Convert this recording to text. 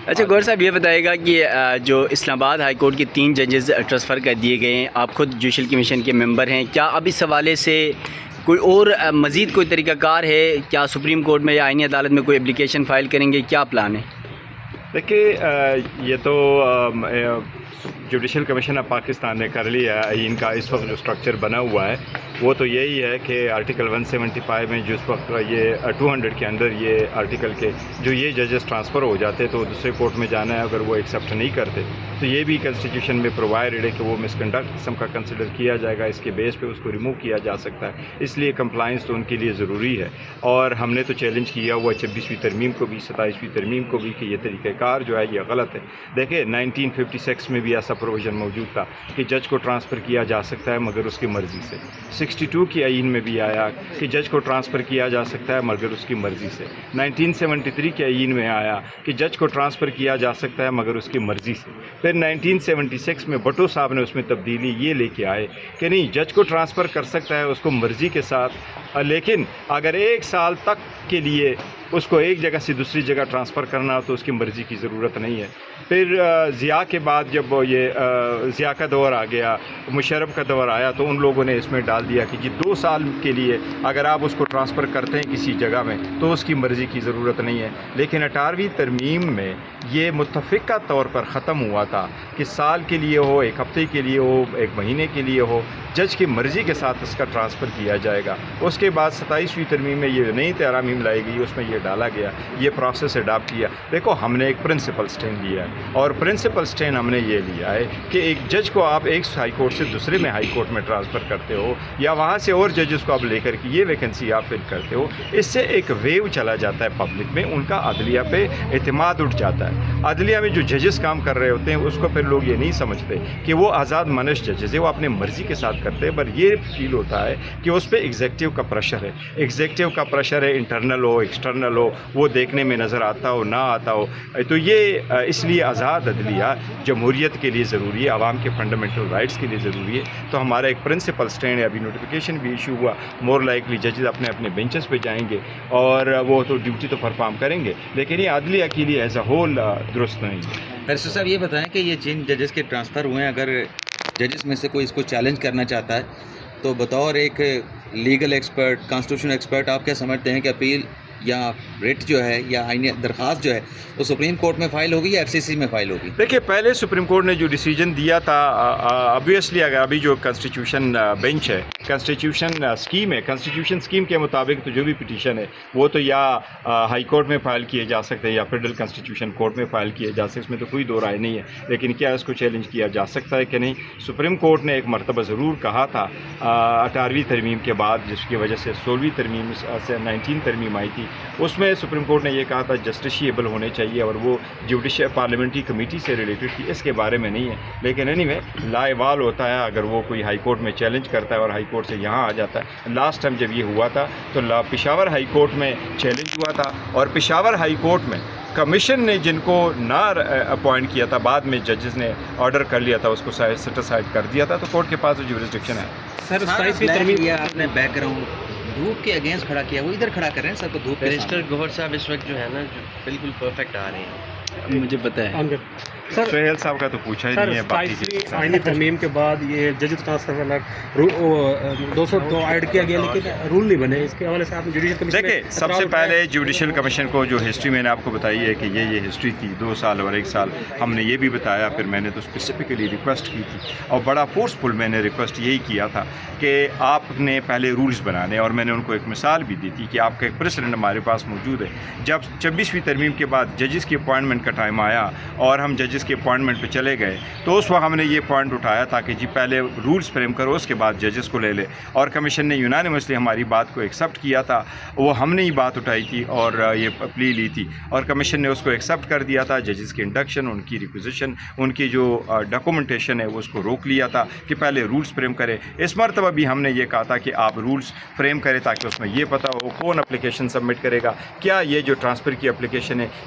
اچھا گور صاحب یہ بتائے گا کہ جو اسلام آباد ہائی کورٹ کے 3 ججز ٹرانسفر کر دیے گئے ہیں، آپ خود جوڈیشل کمیشن کے ممبر ہیں، کیا اب اس حوالے سے کوئی اور مزید کوئی طریقہ کار ہے؟ کیا سپریم کورٹ میں یا آئینی عدالت میں کوئی اپلیکیشن فائل کریں گے؟ کیا پلان ہے؟ دیکھیے یہ تو جوڈیشل کمیشن آف پاکستان نے کر لیا ہے آئین کا. اس وقت جو اسٹرکچر بنا ہوا ہے وہ تو یہی ہے کہ آرٹیکل 175 میں جو اس وقت یہ 200 کے اندر یہ آرٹیکل کے جو یہ ججز ٹرانسفر ہو جاتے تو دوسرے کورٹ میں جانا ہے، اگر وہ ایکسیپٹ نہیں کرتے تو یہ بھی کنسٹیٹیوشن میں پرووائڈ ہے کہ وہ مس کنڈکٹ قسم کا کنسیڈر کیا جائے گا، اس کے بیس پہ اس کو ریموو کیا جا سکتا ہے. اس لیے کمپلائنس تو ان کے لیے ضروری ہے، اور ہم نے تو چیلنج کیا ہوا 26ویں ترمیم کو بھی 27ویں ترمیم کو بھی کہ یہ طریقہ کار جو ہے یہ غلط ہے. دیکھیں 1956 میں بھی ایسا پروویژن موجود تھا کہ جج کو ٹرانسفر کیا جا سکتا ہے مگر اس کی مرضی سے. 62 کی آئین میں بھی آیا کہ جج کو ٹرانسفر کیا جا سکتا ہے مگر اس کی مرضی سے. 1973 کے آئین میں آیا کہ جج کو ٹرانسفر کیا جا سکتا ہے مگر اس کی مرضی سے. پھر 1976 میں بھٹو صاحب نے اس میں تبدیلی یہ لے کے آئے کہ نہیں، جج کو ٹرانسفر کر سکتا ہے اس کو مرضی کے ساتھ، لیکن اگر 1 سال تک کے لیے اس کو ایک جگہ سے دوسری جگہ ٹرانسفر کرنا تو اس کی مرضی کی ضرورت نہیں ہے. پھر ضیاء کے بعد جب یہ ضیاء کا دور آ گیا، مشرف کا دور آیا، تو ان لوگوں نے اس میں ڈال دیا کہ 2 سال کے لیے اگر آپ اس کو ٹرانسفر کرتے ہیں کسی جگہ میں تو اس کی مرضی کی ضرورت نہیں ہے. لیکن 18ویں ترمیم میں یہ متفقہ طور پر ختم ہوا تھا کہ سال کے لیے ہو، 1 ہفتے کے لیے ہو، 1 مہینے کے لیے ہو، جج کی مرضی کے ساتھ اس کا ٹرانسفر کیا جائے گا. اس کے بعد 27ویں ترمیم میں یہ نئی ترامیم لائی گئی، اس میں یہ ڈالا گیا، یہ پروسیس اڈاپٹ کیا. دیکھو ہم نے ایک پرنسپل سٹینڈ لیا ہے، اور پرنسپل سٹینڈ ہم نے یہ لیا ہے کہ ایک جج کو آپ ایک ہائی کورٹ سے دوسرے میں ہائی کورٹ میں ٹرانسفر کرتے ہو، یا وہاں سے اور ججز کو آپ لے کر کے یہ ویکنسی آپ فل کرتے ہو، اس سے ایک ویو چلا جاتا ہے پبلک میں، ان کا عدلیہ پہ اعتماد اٹھ جاتا ہے. عدلیہ میں جو ججز کام کر رہے ہوتے ہیں اس کو پھر لوگ یہ نہیں سمجھتے کہ وہ آزاد منش ججز ہے، وہ اپنے مرضی کے ساتھ کرتے ہیں، پر یہ فیل ہوتا ہے کہ اس پہ ایگزیکٹو کا پریشر ہے. ایگزیکٹو کا پریشر ہے، انٹرنل ہو ایکسٹرنل ہو، وہ دیکھنے میں نظر آتا ہو نہ آتا ہو. تو یہ اس لیے آزاد عدلیہ جمہوریت کے لیے ضروری ہے، عوام کے فنڈامنٹل رائٹس کے لیے ضروری ہے. تو ہمارا ایک پرنسپل سٹینڈ ہے. ابھی نوٹیفیکیشن بھی ایشو ہوا، مور لائکلی ججز اپنے اپنے بینچز پہ جائیں گے اور وہ تو ڈیوٹی تو پرفارم کریں گے، لیکن یہ عدلیہ کے لیے ایز اے ہول درست نہیں ہے. بیرسٹر صاحب یہ بتائیں کہ یہ جن ججز کے ٹرانسفر ہوئے ہیں، اگر ججز میں سے کوئی اس کو چیلنج کرنا چاہتا ہے تو بطور ایک لیگل ایکسپرٹ، کانسٹیٹیوشن ایکسپرٹ، آپ کیا سمجھتے ہیں کہ اپیل یا ریٹ جو ہے یا آئینی درخواست جو ہے وہ سپریم کورٹ میں فائل ہوگی یا ایف سی سی میں فائل ہوگی؟ دیکھیے پہلے سپریم کورٹ نے جو ڈیسیجن دیا تھا، obviously اگر ابھی جو کنسٹیٹیوشن بینچ ہے، کنسٹیٹیوشن اسکیم ہے، کنسٹیٹیوشن اسکیم کے مطابق تو جو بھی پٹیشن ہے وہ تو یا ہائی کورٹ میں فائل کیے جا سکتے ہیں یا فیڈرل کنسٹیٹیوشن کورٹ میں فائل کیے جا سکتے، اس میں تو کوئی دو رائے نہیں ہے. لیکن کیا اس کو چیلنج کیا جا سکتا ہے کہ نہیں؟ سپریم کورٹ نے ایک مرتبہ ضرور کہا تھا 18ویں ترمیم کے بعد، جس کی وجہ سے 16ویں ترمیم سے 19 ترمیم آئی تھی، اس میں سپریم کورٹ نے یہ کہا تھا جسٹیشیبل ہونے چاہیے، اور وہ جوڈیشل پارلیمنٹری کمیٹی سے ریلیٹڈ تھی، اس کے بارے میں نہیں ہے. لیکن اینی وے لا ایوال ہوتا ہے اگر وہ کوئی ہائی کورٹ میں چیلنج کرتا ہے اور ہائی کورٹ سے یہاں آ جاتا ہے. لاسٹ ٹائم جب یہ ہوا تھا تو پشاور ہائی کورٹ میں چیلنج ہوا تھا، اور پشاور ہائی کورٹ میں کمیشن نے جن کو نہ اپوائنٹ کیا تھا، بعد میں ججز نے آرڈر کر لیا تھا، اس کو سیٹ اسائڈ کر دیا تھا، تو کورٹ کے پاس جورسڈکشن ہے. سر 27ویں ترمیم آپ نے بیک گراؤنڈ دھوپ کے اگینسٹ کھڑا کیا، وہ ادھر کھڑا کر رہے ہیں سر کو دھوپ. بیرسٹر گوہر صاحب اس وقت جو ہے نا بالکل پرفیکٹ آ رہے ہیں، مجھے پتہ ہے. سہیل صاحب کا تو پوچھا ہی نہیں ہے. باقی آئینی ترمیم کے بعد یہ ججز ٹرانسفر 202 ایڈ کیا گیا، لیکن رول نہیں بنے. اس کے حوالے سے آپ جوڈیشل کمیشن دیکھیں، سب سے پہلے جوڈیشل کمیشن کو جو ہسٹری میں نے آپ کو بتائی ہے کہ یہ ہسٹری تھی 2 سال اور 1 سال. ہم نے یہ بھی بتایا، پھر میں نے تو اسپیسیفکلی ریکویسٹ کی تھی، اور بڑا فورسفل میں نے ریکویسٹ یہی کیا تھا کہ آپ نے پہلے رولز بنانے، اور میں نے ان کو ایک مثال بھی دی تھی کہ آپ کا ایک پریسیڈنٹ ہمارے پاس موجود ہے. جب 26ویں ترمیم کے بعد ججز کی اپوائنٹمنٹ کا ٹائم آیا اور ہم ججز کی اپوائنٹمنٹ پہ چلے گئے، تو اس وقت ہم نے یہ پوائنٹ اٹھایا تھا کہ جی پہلے رولز فریم کرو، اس کے بعد ججز کو لے لے. اور کمیشن نے یونانیمسلی ہماری بات کو ایکسیپٹ کیا تھا. وہ ہم نے ہی بات اٹھائی تھی اور یہ پلی لی تھی، اور کمیشن نے اس کو ایکسیپٹ کر دیا تھا. ججز کی انڈکشن، ان کی ریکوزیشن، ان کی جو ڈاکومنٹیشن ہے وہ اس کو روک لیا تھا کہ پہلے رولز فریم کرے. اس مرتبہ بھی ہم نے یہ کہا تھا کہ آپ رولز فریم کریں تاکہ اس میں یہ پتہ ہو کون اپلیکیشن سبمٹ کرے گا. کیا یہ جو ٹرانسفر کی اپلیکیشن ہے